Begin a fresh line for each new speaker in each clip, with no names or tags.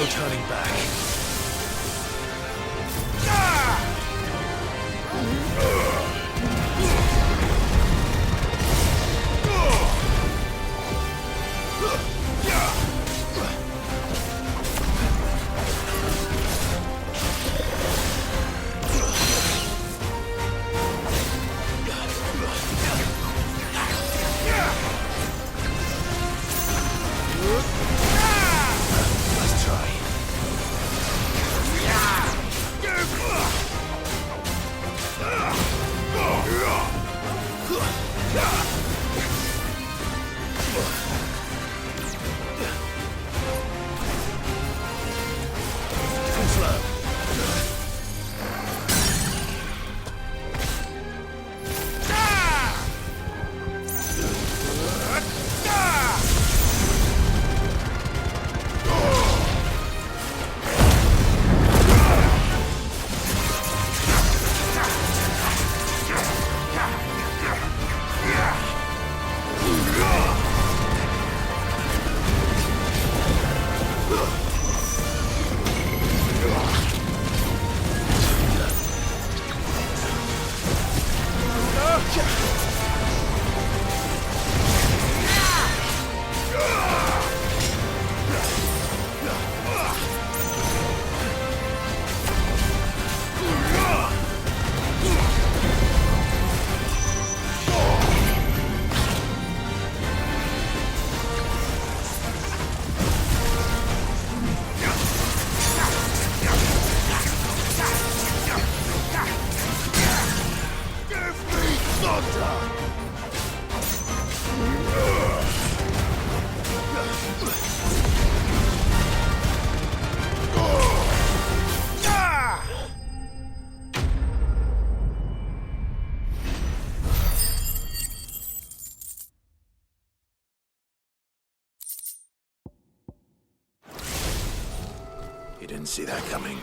no turning back. Let's try. Too slow. You didn't see that coming.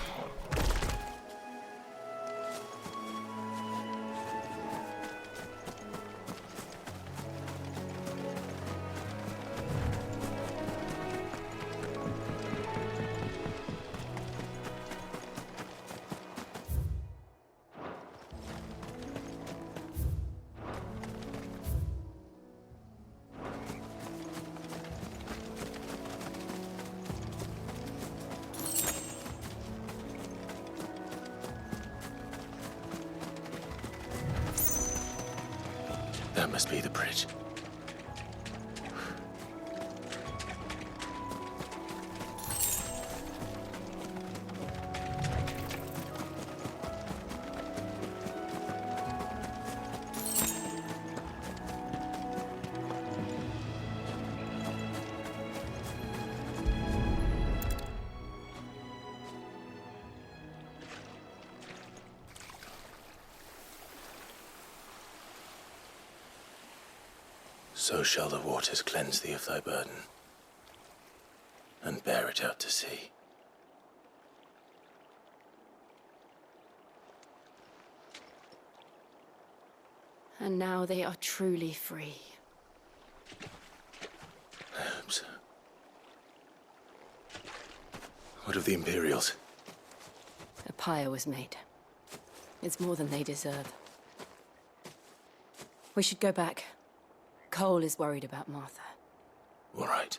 That must be the bridge. So shall the waters cleanse thee of thy burden, and bear it out to sea.
And now they are truly free.
I hope so. What of the Imperials?
A pyre was made. It's more than they deserve. We should go back. Cole is worried about Martha.
All right.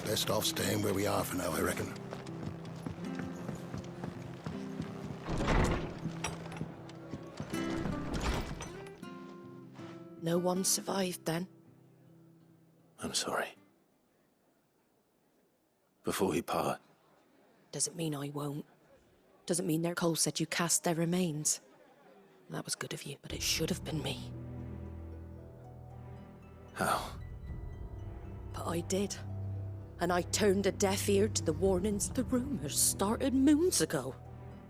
Best off staying where we are for now, I reckon.
No one survived then?
I'm sorry. Before he part,
Doesn't mean I won't. Doesn't mean Cole said you cast their remains. That was good of you, but it should have been me.
How?
But I did. And I turned a deaf ear to the warnings. The rumours started moons ago.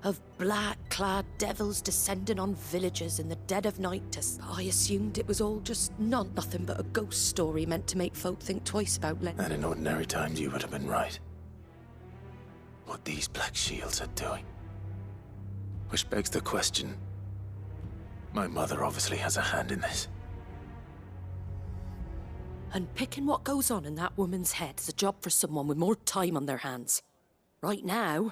Of black-clad devils descending on villages in the dead of night I assumed it was all just nothing but a ghost story meant to make folk think twice about letting...
And in ordinary times you would have been right. What these Black Shields are doing. Which begs the question. My mother obviously has a hand in this.
And picking what goes on in that woman's head is a job for someone with more time on their hands. Right now,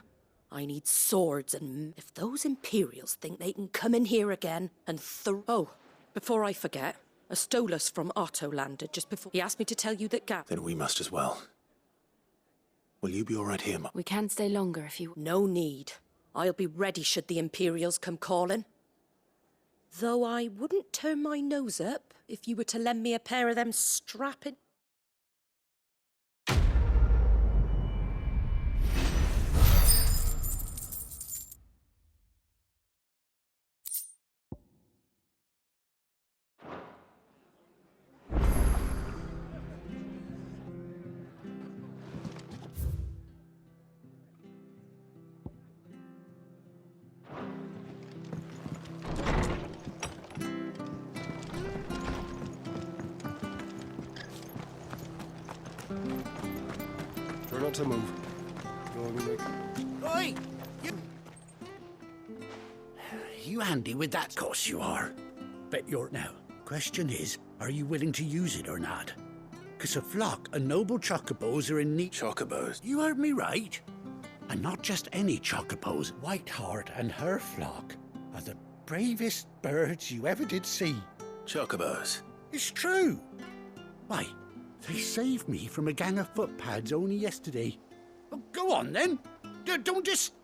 I need swords, and if those Imperials think they can come in here again and Oh, before I forget, a Stolas from Otto landed just before... He asked me to tell you that
Then we must as well. Will you be all right here,
We can stay longer if you...
No need. I'll be ready should the Imperials come calling. Though I wouldn't turn my nose up if you were to lend me a pair of them strapping...
Try not to move. Go on, Nick.
Oi! You handy with that? Of course you are. Bet you're... Now, question is, are you willing to use it or not? 'Cause a flock of noble chocobos are in need...
Chocobos?
You heard me right. And not just any chocobos. Whiteheart and her flock are the bravest birds you ever did see.
Chocobos?
It's true. Why, they saved me from a gang of footpads only yesterday. Oh, go on then. Don't just...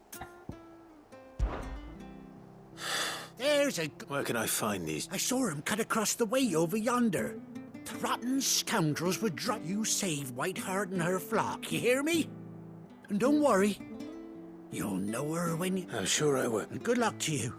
There's a...
Where can I find these?
I saw him cut across the way over yonder. The rotten scoundrels would drop... You saved Whiteheart and her flock, you hear me? And don't worry. You'll know her when you...
I'm sure I will.
And good luck to you.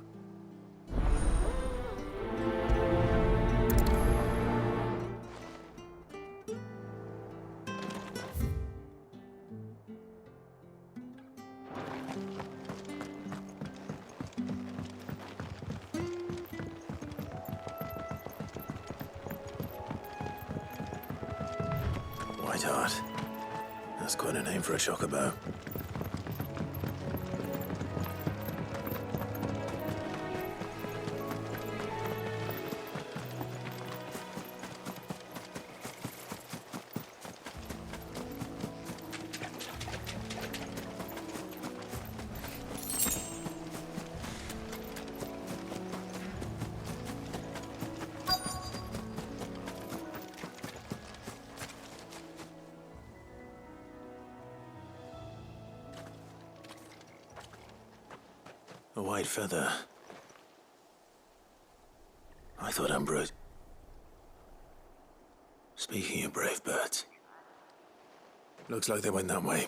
Whiteheart. That's quite a name for a chocobo. A white feather. I thought Ambrose... Speaking of brave birds. Looks like they went that way.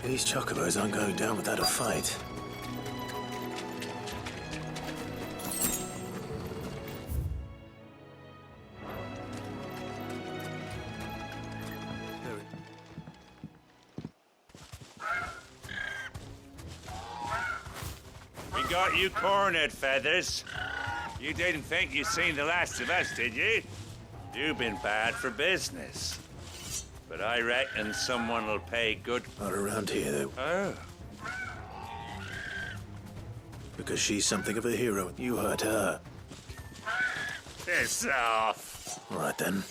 These chocobos aren't going down without a fight.
We got you cornered, Feathers. You didn't think you'd seen the last of us, did you? You've been bad for business. But I reckon someone will pay good...
Not around here, though.
Oh.
Because she's something of a hero. You hurt her.
Piss off.
All right, then.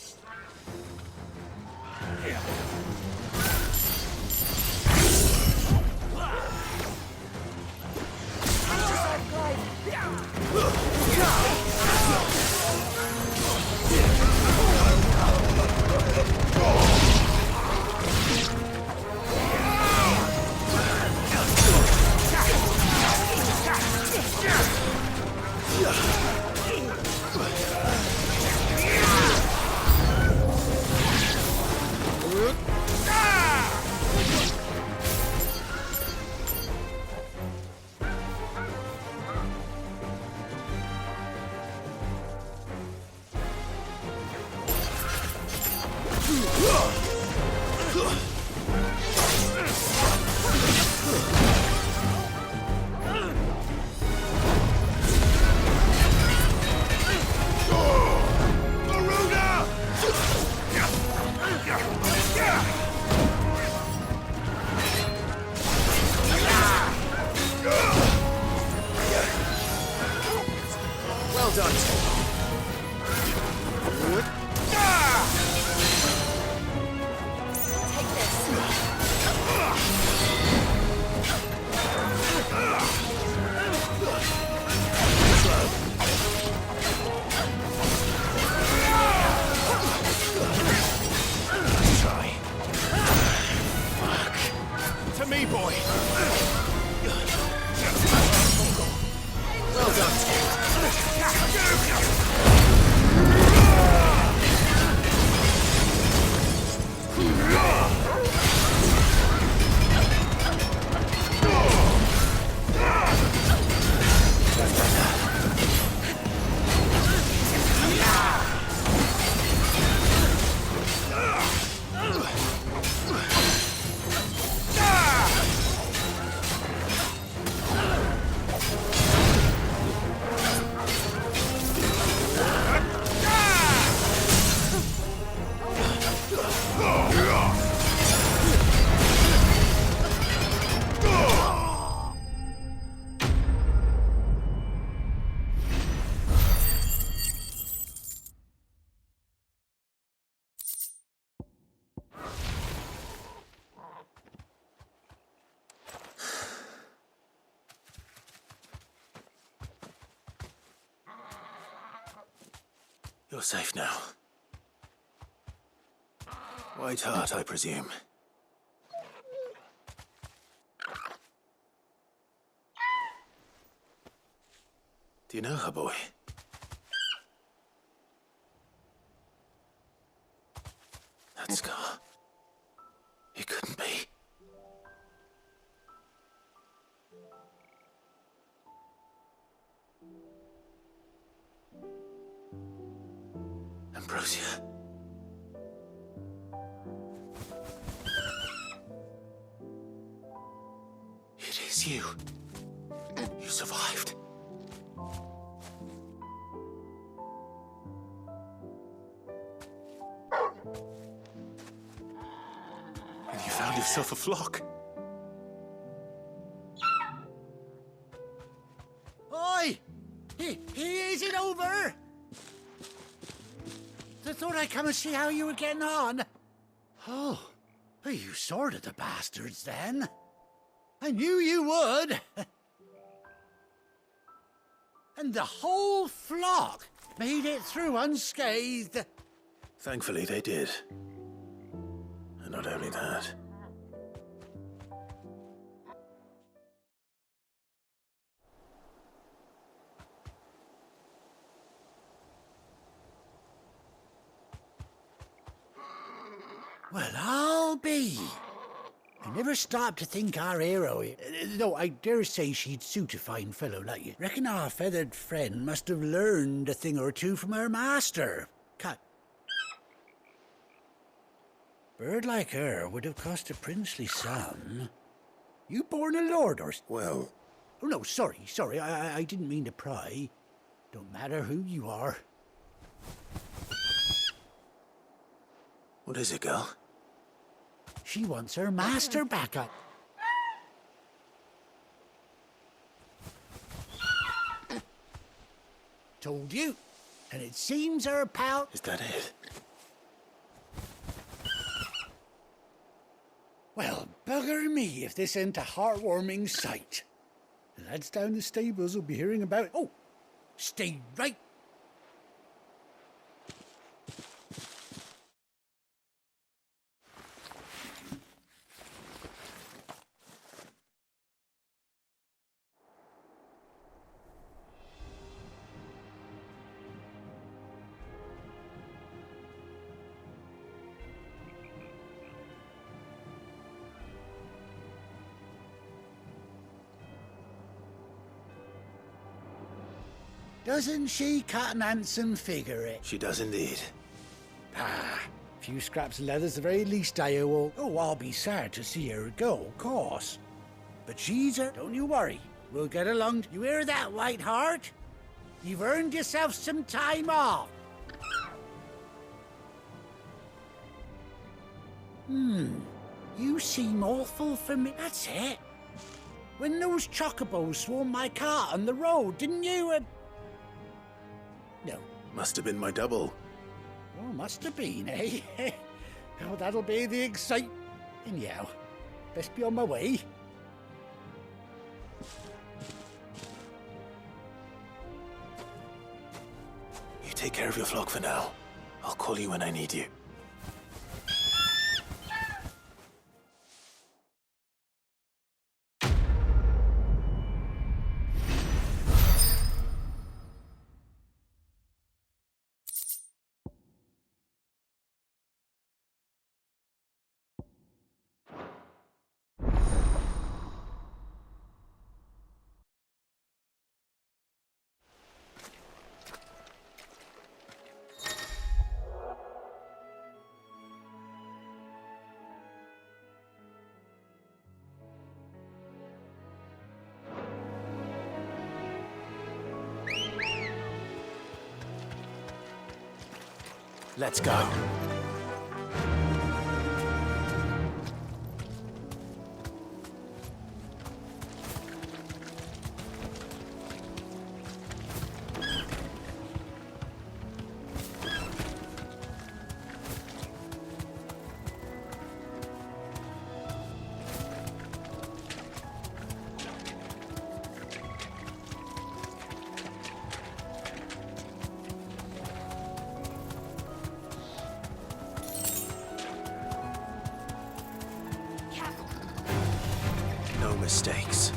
Well done.
Take this.
Try. Fuck. To me, boy. Well done. You're safe now. White Hart, I presume. Do you know her, boy? That scar. It couldn't be. Ambrosia. It is you. You survived. And you found yourself a flock.
Oi! Is it over? I thought I'd come and see how you were getting on. Oh, well, you sorted the bastards then. I knew you would. And the whole flock made it through unscathed.
Thankfully, they did. And not only that.
Well, I'll be. I never stopped to think our hero. Though I dare say she'd suit a fine fellow like you. Reckon our feathered friend must have learned a thing or two from her master. Cut. Bird like her would have cost a princely sum. You born a lord or...
Well,
Oh, no, sorry. I didn't mean to pry. Don't matter who you are.
What is it, girl?
She wants her master back up. Told you. And it seems her pal...
Is that it?
Well, bugger me if this ain't a heartwarming sight. The lads down the stables will be hearing about it. Oh, stay right. Doesn't she cut an handsome figure it?
She does indeed.
Ah, Few scraps of leather's the very least I owe. Oh, I'll be sad to see her go, of course. But she's her. Don't you worry. We'll get along. You hear that, Whiteheart? You've earned yourself some time off. You seem awful familiar. That's it. When those chocobos swarmed my car on the road, didn't you? No.
Must have been my double.
Oh, must have been, eh? Oh, that'll be the excitement. Anyhow, best be on my way.
You take care of your flock for now. I'll call you when I need you. Let's go. No mistakes.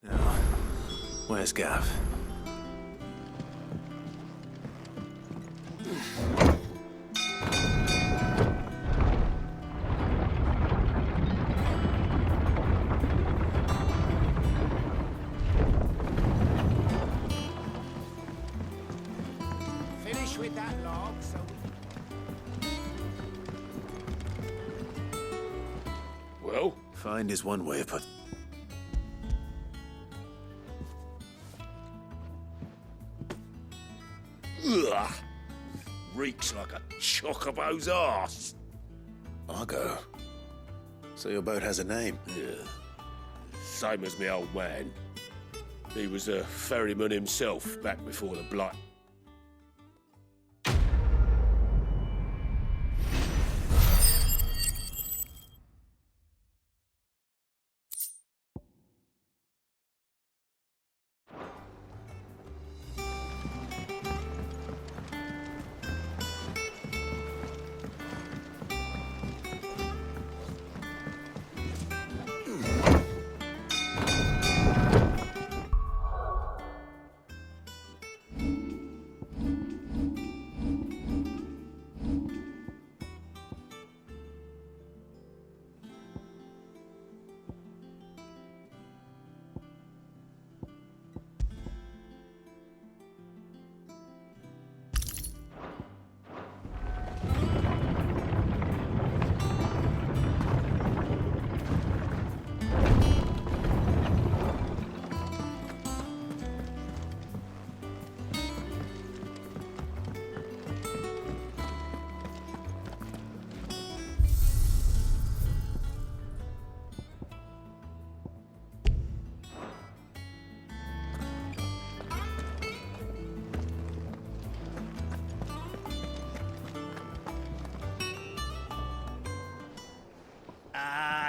Now, where's Gav?
Finish with that log, so
Well?
Find is one way of put.
Ugh! Reeks like a chocobo's arse.
Argo. So your boat has a name?
Yeah. Same as me old man. He was a ferryman himself back before the Blight.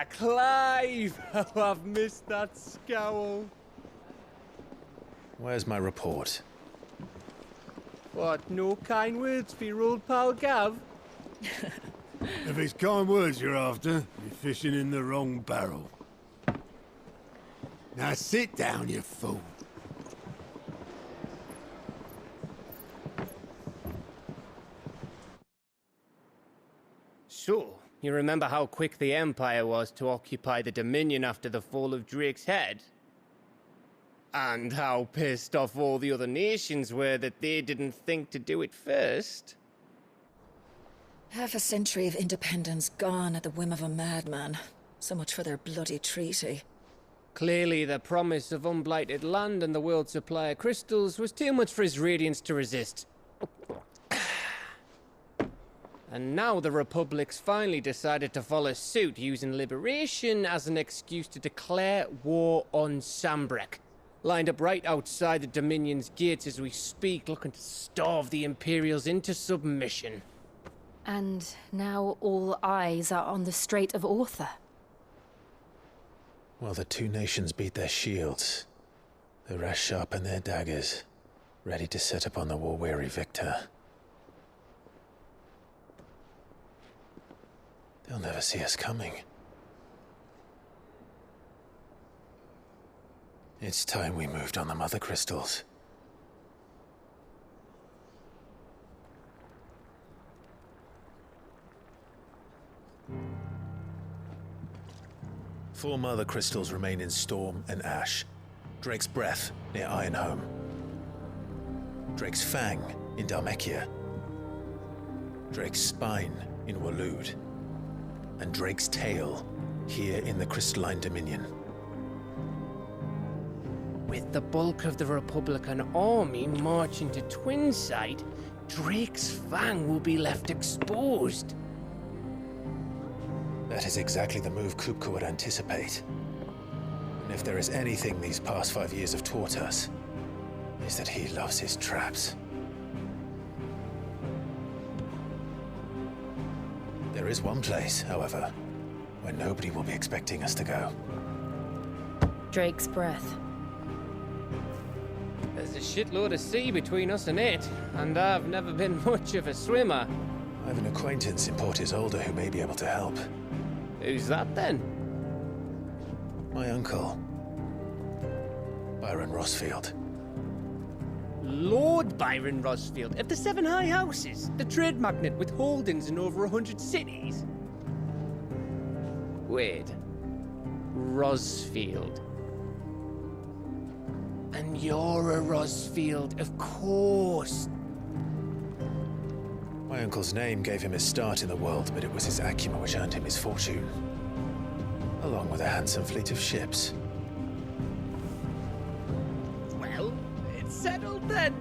Clive! Oh, I've missed that scowl.
Where's my report?
What, no kind words for your old pal Gav?
If it's kind words you're after, you're fishing in the wrong barrel. Now sit down, you fool.
So, you remember how quick the Empire was to occupy the Dominion after the fall of Drake's head? And how pissed off all the other nations were that they didn't think to do it first?
Half a century of independence gone at the whim of a madman. So much for their bloody treaty.
Clearly, the promise of unblighted land and the world's supply of crystals was too much for his radiance to resist. And now the Republic's finally decided to follow suit, using liberation as an excuse to declare war on Sambrek. Lined up right outside the Dominion's gates as we speak, looking to starve the Imperials into submission.
And now all eyes are on the Strait of Author.
Well, the two nations beat their shields. The rest sharpen their daggers, ready to set upon the war-weary victor. They'll never see us coming. It's time we moved on the mother crystals. Four mother crystals remain in Storm and Ash. Drake's Breath near Ironhome. Drake's Fang in Dhalmekia. Drake's Spine in Waloed. And Drake's Tail here in the Crystalline Dominion.
With the bulk of the Republican army marching to Twinside, Drake's Fang will be left exposed.
That is exactly the move Kupka would anticipate. And if there is anything these past 5 years have taught us, is that he loves his traps. There is one place, however, where nobody will be expecting us to go.
Drake's Breath.
There's a shitload of sea between us and it, and I've never been much of a swimmer.
I have an acquaintance in Port Isolde who may be able to help.
Who's that then?
My uncle, Byron Rossfield.
Lord Byron Rossfield of the Seven High Houses, the trade magnate with holdings in over 100 cities. Wait, Rossfield. And you're a Rossfield, of course.
My uncle's name gave him his start in the world, but it was his acumen which earned him his fortune. Along with a handsome fleet of ships.
Well, it's settled then.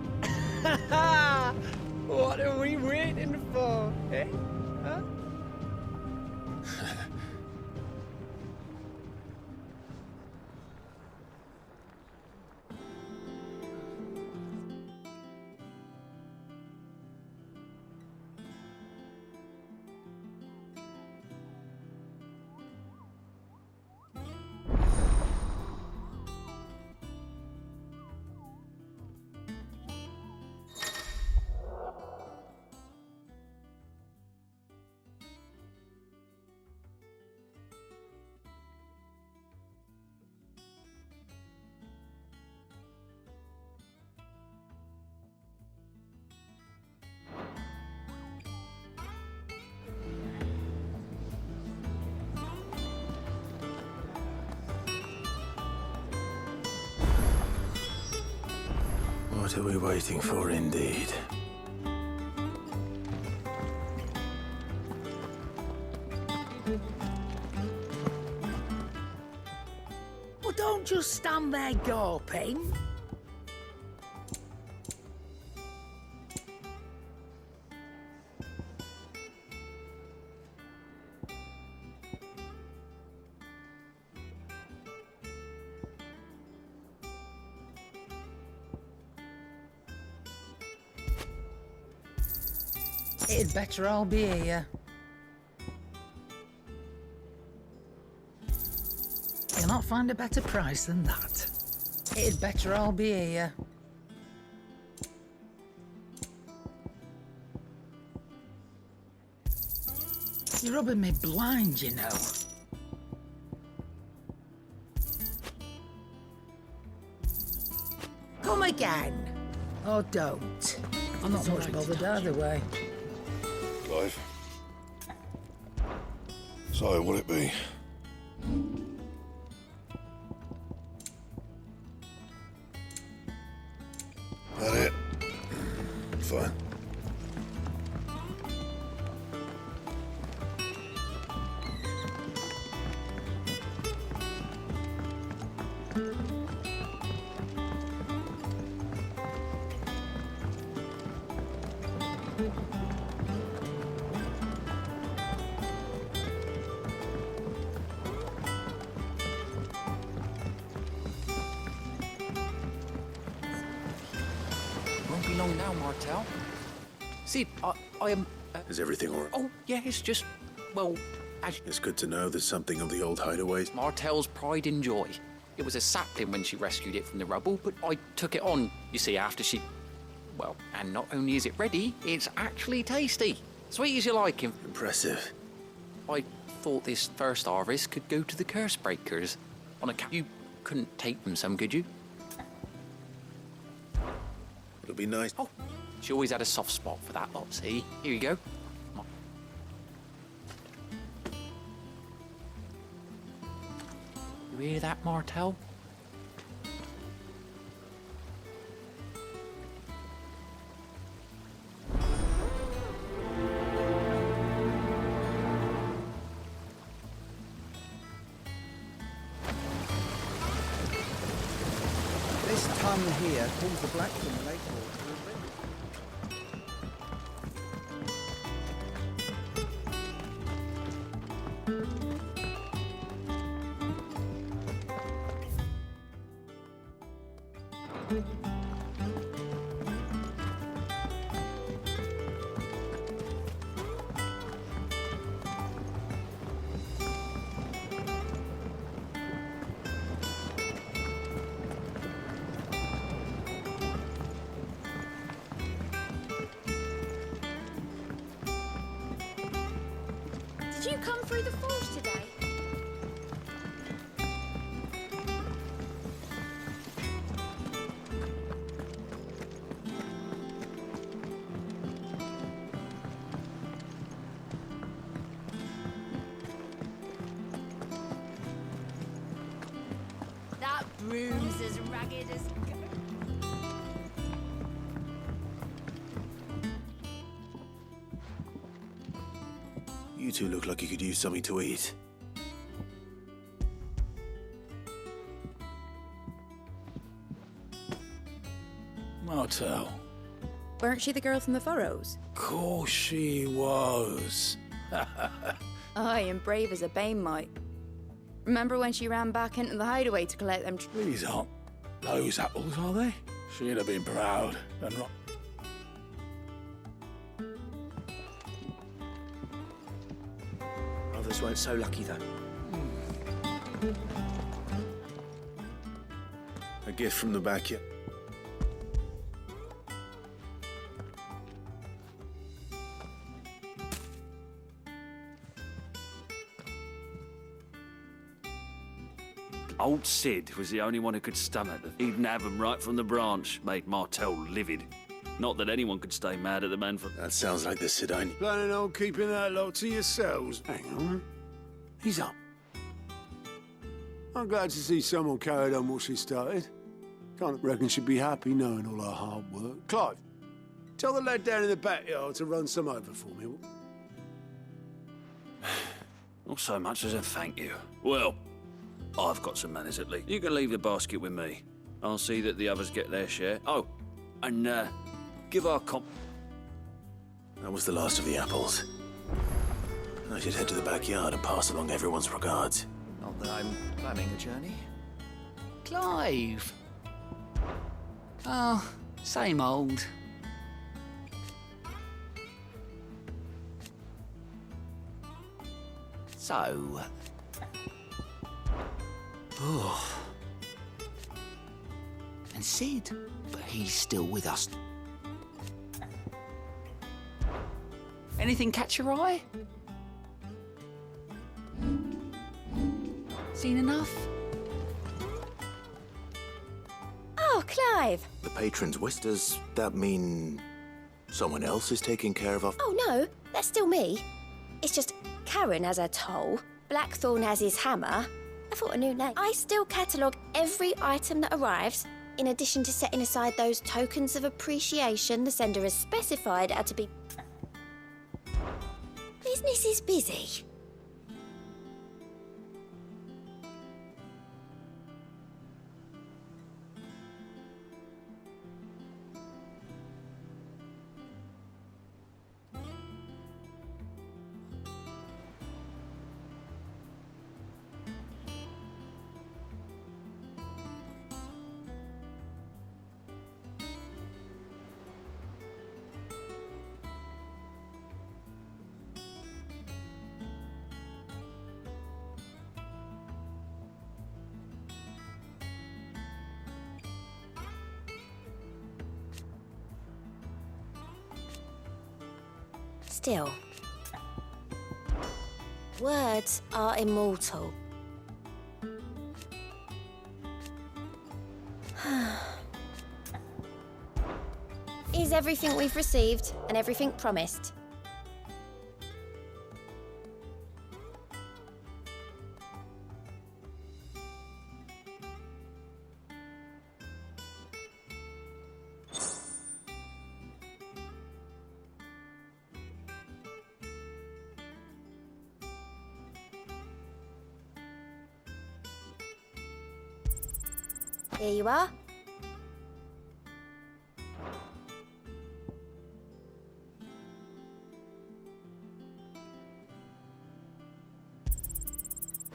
What are we waiting for, eh? Huh?
What are we waiting for, indeed?
Well, don't just stand there gawping.
It'd better all be here. You'll not find a better price than that. It'd better all be here. You're rubbing me blind, you know.
Come again.
Oh, don't. I'm not much bothered either way.
Clive. So, will it be? That it? Fine.
Won't be long now, Martel. Sid, I am...
Is everything all right?
Oh, yeah, it's just... Well, as...
It's good to know there's something of the old hideaways.
Martel's pride and joy. It was a sapling when she rescued it from the rubble, but I took it on, you see, after she... Well, and not only is it ready, it's actually tasty. Sweet as you like him.
Impressive.
I thought this first harvest could go to the curse breakers. On account... You couldn't take them some, could you?
It'll be nice.
Oh, she always had a soft spot for that lot, see? Here you go. You hear that, Martel?
This tongue here pulls the black from the lake water.
Did you come through the forge today? That broom's as ragged as...
You two look like you could use something to eat.
Martel.
Weren't she the girl from the furrows?
Course she was.
Aye, and brave as a bane might. Remember when she ran back into the hideaway to collect them
These aren't those apples, are they? She'd have been proud and not.
Others weren't so lucky, though.
A gift from the backyard.
Old Sid was the only one who could stomach it. He'd nab them right from the branch, made Martel livid. Not that anyone could stay mad at the man for...
That sounds like the Sid I...
Planning on keeping that lot to yourselves? Hang on.
He's up.
I'm glad to see someone carried on what she started. Can't reckon she'd be happy knowing all our hard work. Clive, tell the lad down in the backyard to run some over for me.
Not so much as a thank you. Well, I've got some manners at least. You can leave the basket with me. I'll see that the others get their share. Oh, and give our
That was the last of the apples. I should head to the backyard and pass along everyone's regards.
Not that I'm planning a journey. Clive! Oh, same old. So... Oh. And Sid, but he's still with us. Anything catch your eye? Seen enough?
Oh, Clive!
The patron's whist, does that mean someone else is taking care of our...
Oh, no, that's still me. It's just Karen has her toll, Blackthorn has his hammer. I thought a new name. I still catalogue every item that arrives, in addition to setting aside those tokens of appreciation the sender has specified are to be... Business is busy. Still, words are immortal. Is everything we've received and everything promised? Here you are.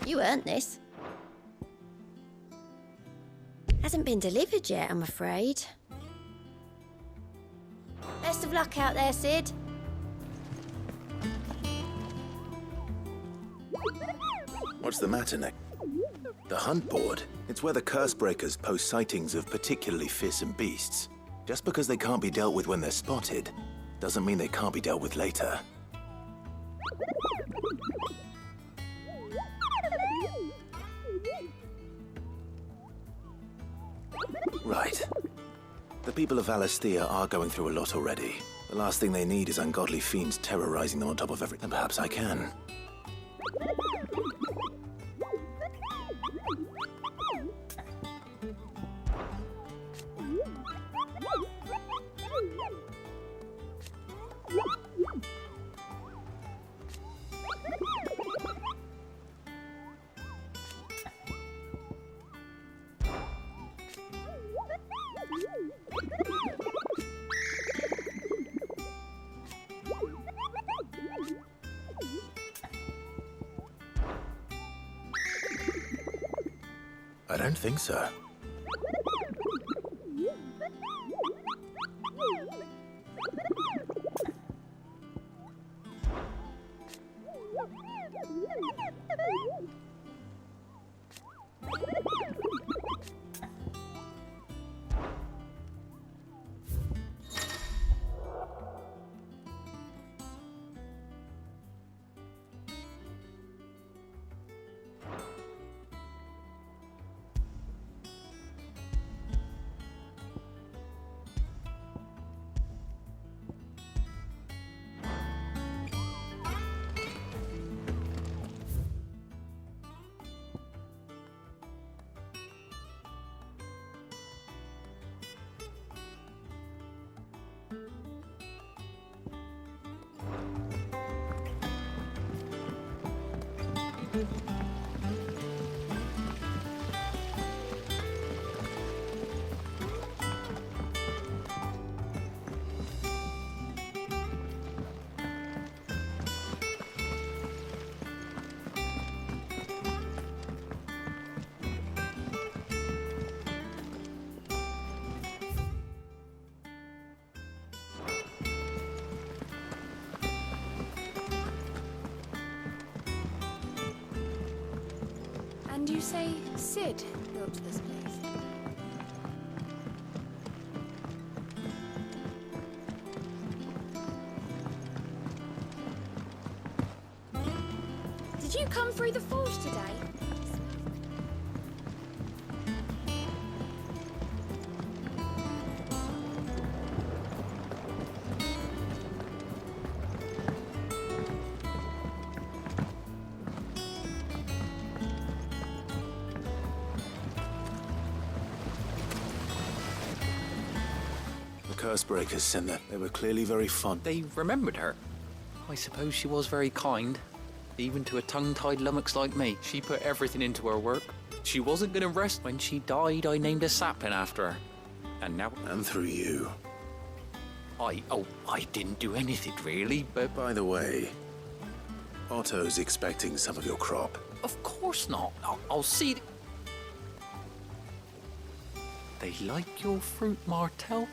You earned this. Hasn't been delivered yet, I'm afraid. Best of luck out there, Sid.
What's the matter, Nick? The hunt board. It's where the curse breakers post sightings of particularly fearsome beasts. Just because they can't be dealt with when they're spotted, doesn't mean they can't be dealt with later. Right. The people of Valisthea are going through a lot already. The last thing they need is ungodly fiends terrorizing them on top of everything. Perhaps I can. I don't think so.
And you say Sid built this place? Did you come through the forge today?
Cursebreakers sent them. They were clearly very fond.
They remembered her. I suppose she was very kind. Even to a tongue-tied lummox like me. She put everything into her work. She wasn't going to rest. When she died, I named a sapling after her. And now...
And through you.
I didn't do anything, really, but...
By the way, Otto's expecting some of your crop.
Of course not. I'll see... They like your fruit, Martel?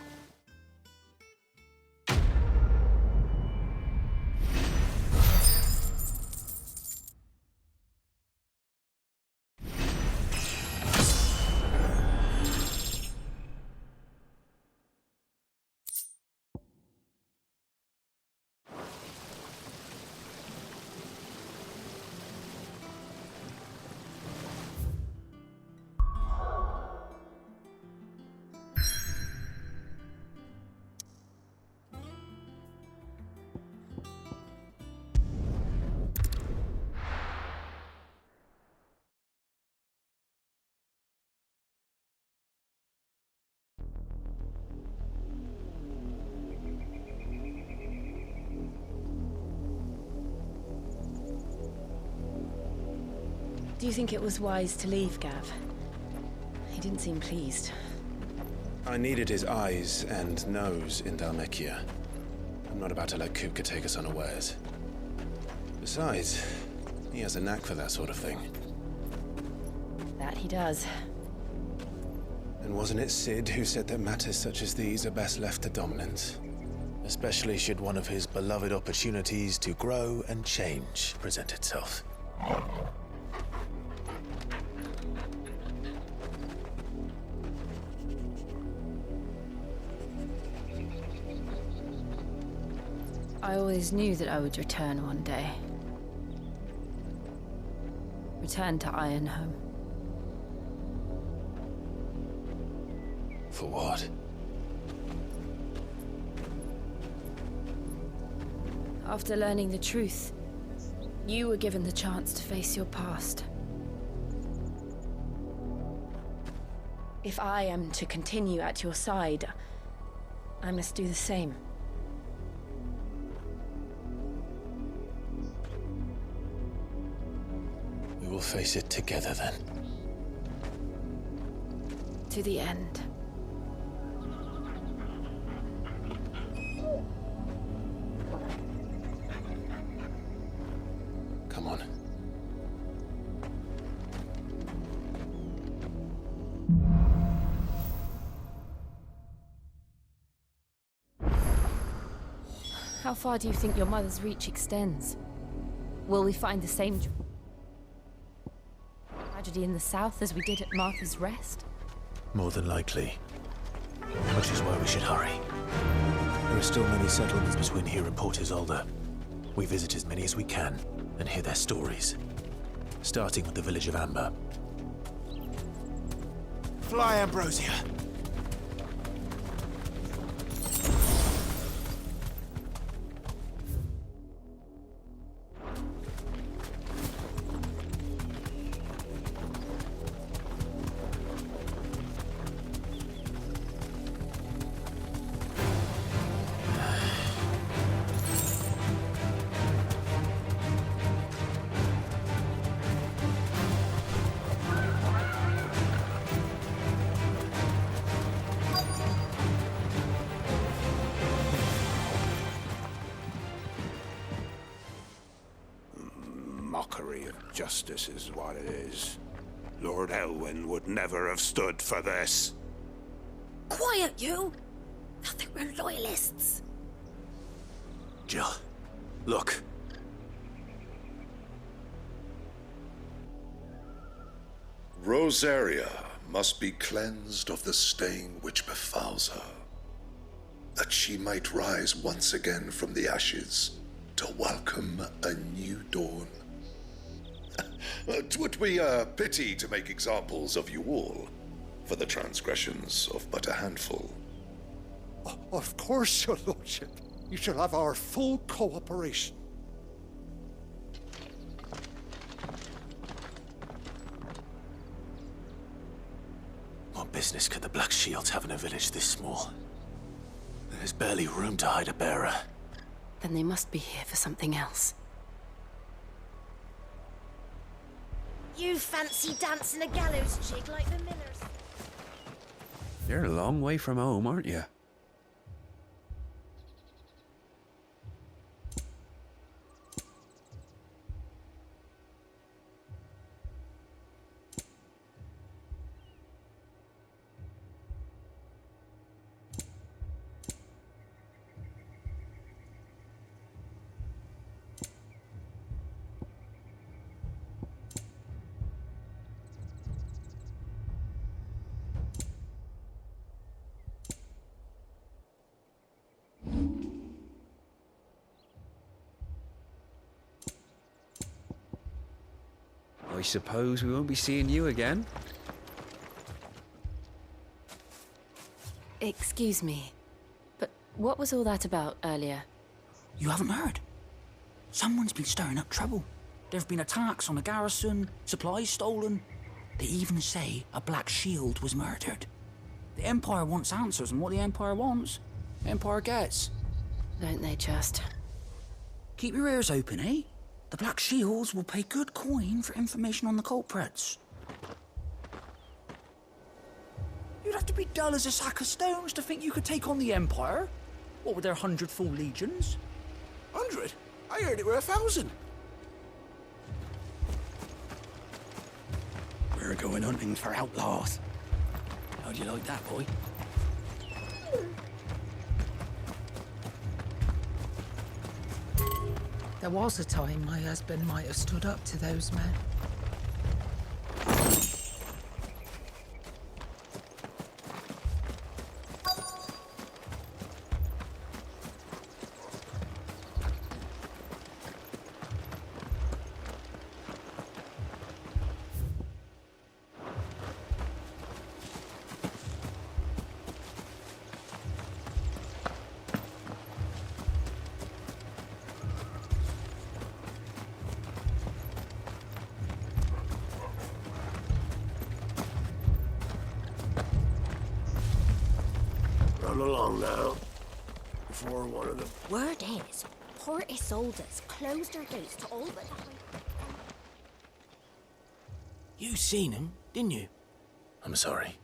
Do you think it was wise to leave, Gav? He didn't seem pleased.
I needed his eyes and nose in Dhalmekia. I'm not about to let Kupka take us unawares. Besides, he has a knack for that sort of thing.
That he does.
And wasn't it Sid who said that matters such as these are best left to dominance? Especially should one of his beloved opportunities to grow and change present itself.
I always knew that I would return one day. Return to Ironhome.
For what?
After learning the truth, you were given the chance to face your past. If I am to continue at your side, I must do the same.
We will face it together then.
To the end.
Come on.
How far do you think your mother's reach extends? Will we find the same tragedy in the south as we did at Martha's Rest?
More than likely. Which is why we should hurry. There are still many settlements between here and Port Isolde. We visit as many as we can and hear their stories. Starting with the village of Amber.
Fly, Ambrosia! Justice is what it is. Lord Elwyn would never have stood for this.
Quiet, you! I think we're loyalists.
Jill, look.
Rosaria must be cleansed of the stain which befouls her, that she might rise once again from the ashes to welcome a new dawn. 'Twould be a pity to make examples of you all, for the transgressions of but a handful.
Of course, your lordship. You shall have our full cooperation.
What business could the Black Shields have in a village this small? There's barely room to hide a bearer.
Then they must be here for something else.
You fancy dancing a gallows jig like the Millers?
You're a long way from home, aren't you? I suppose we won't be seeing you again.
Excuse me, but what was all that about earlier?
You haven't heard? Someone's been stirring up trouble. There have been attacks on the garrison, supplies stolen. They even say a Black Shield was murdered. The Empire wants answers, and what the Empire wants, the Empire gets.
Don't they just?
Keep your ears open, eh? The Black Shields will pay good coin for information on the culprits. You'd have to be dull as a sack of stones to think you could take on the Empire. What with their 100 full legions?
100? I heard it were 1,000.
We're going hunting for outlaws. How'd you like that, boy?
There was a time my husband might have stood up to those men.
Run along now, before one of the...
Word is, Port Isolde's closed her gates to all but that.
You seen him, didn't you?
I'm sorry.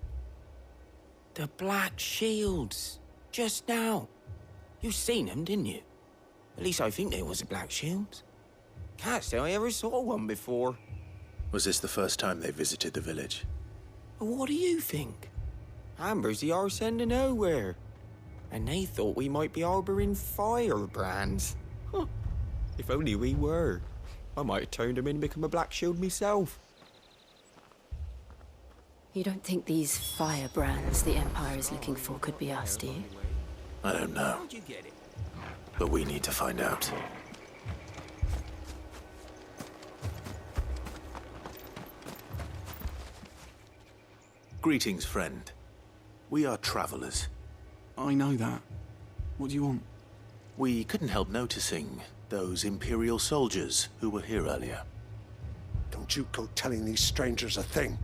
The Black Shields. Just now. You seen them, didn't you? At least I think they was the Black Shields. Can't say I ever saw one before.
Was this the first time they visited the village?
What do you think? Amber's the arse end of nowhere. And they thought we might be harbouring firebrands. Huh. If only we were. I might have turned them in and become a Black Shield myself.
You don't think these firebrands the Empire is looking for could be us, do you?
I don't know. But we need to find out. Greetings, friend. We are travelers.
I know that. What do you want?
We couldn't help noticing those Imperial soldiers who were here earlier.
Don't you go telling these strangers a thing.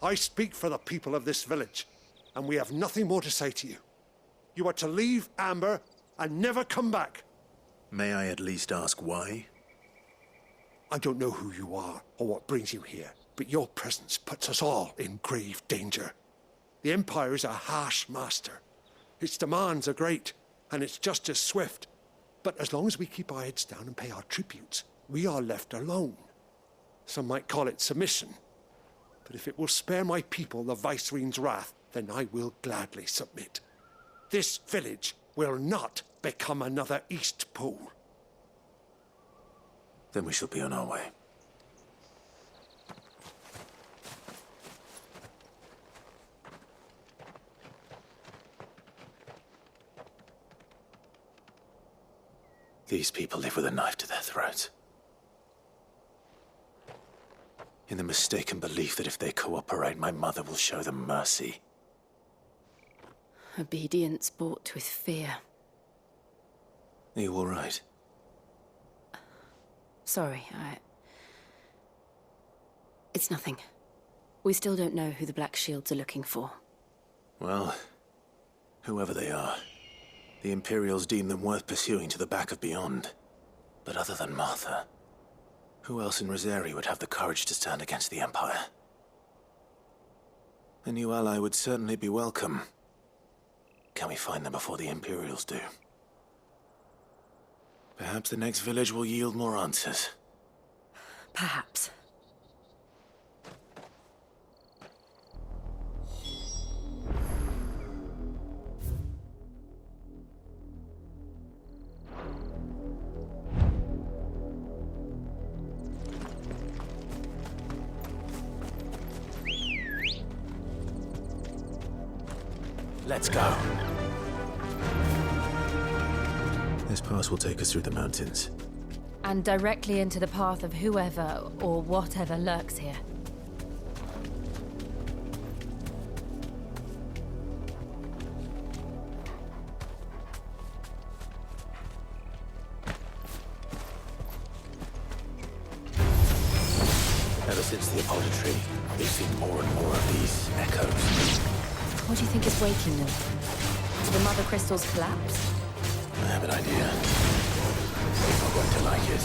I speak for the people of this village, and we have nothing more to say to you. You are to leave Amber and never come back.
May I at least ask why?
I don't know who you are or what brings you here, but your presence puts us all in grave danger. The Empire is a harsh master. Its demands are great, and its justice swift. But as long as we keep our heads down and pay our tributes, we are left alone. Some might call it submission. But if it will spare my people the Viceroy's wrath, then I will gladly submit. This village will not become another East Pool.
Then we shall be on our way. These people live with a knife to their throats. In the mistaken belief that if they cooperate, my mother will show them mercy.
Obedience bought with fear.
Are you all right?
Sorry, It's nothing. We still don't know who the Black Shields are looking for.
Well, whoever they are, the Imperials deem them worth pursuing to the back of beyond. But other than Martha, who else in Rosari would have the courage to stand against the Empire? A new ally would certainly be welcome. Can we find them before the Imperials do? Perhaps the next village will yield more answers.
Perhaps.
Let's go. This pass will take us through the mountains.
And directly into the path of whoever or whatever lurks here.
Ever since the apodatory, we've seen more and more of these echoes.
What do you think is waking them? Did the mother crystals collapse?
I have an idea. You're not going to like it.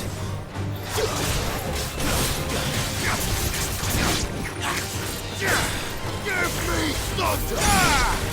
Give me thunder!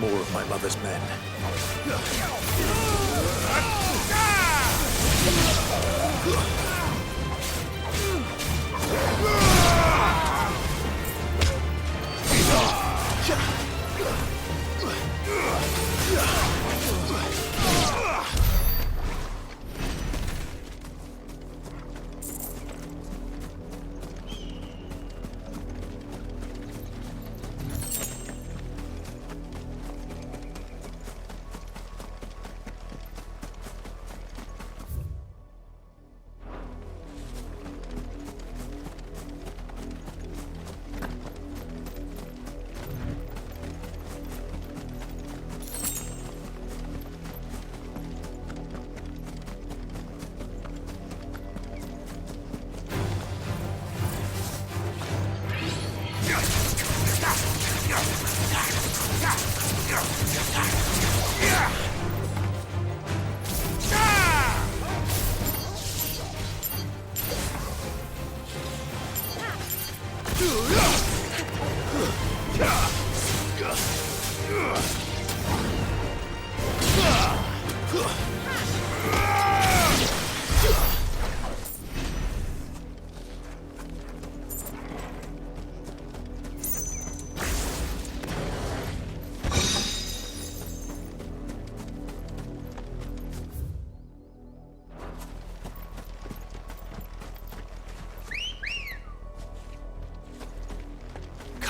More of my mother's men.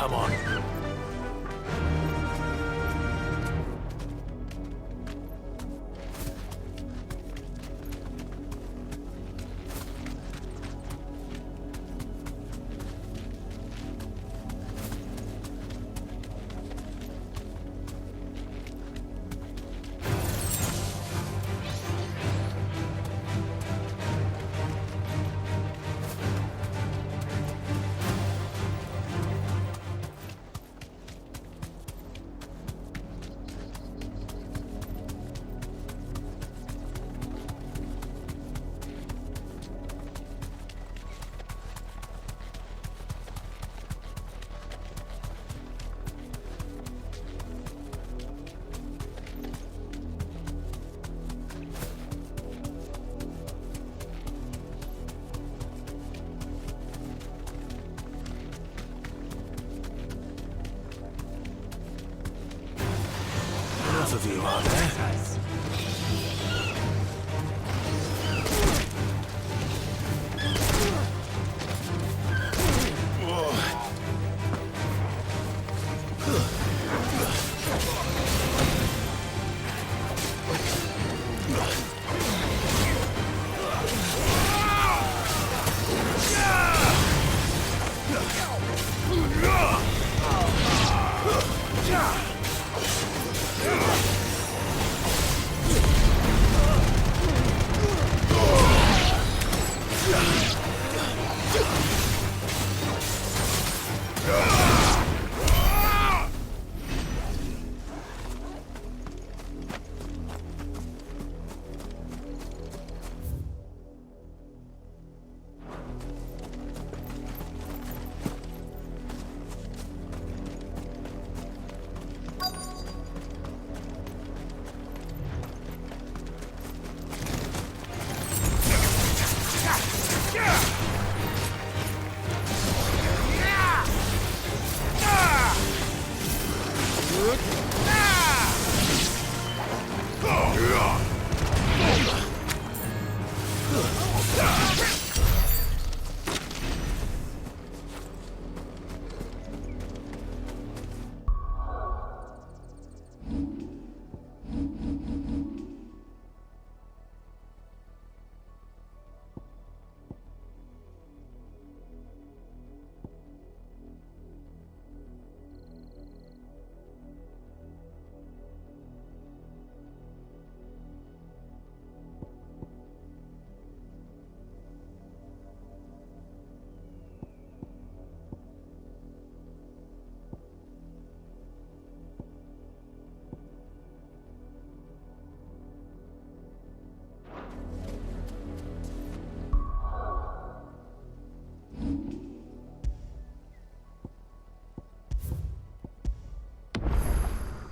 Come on. Enough of you, are there?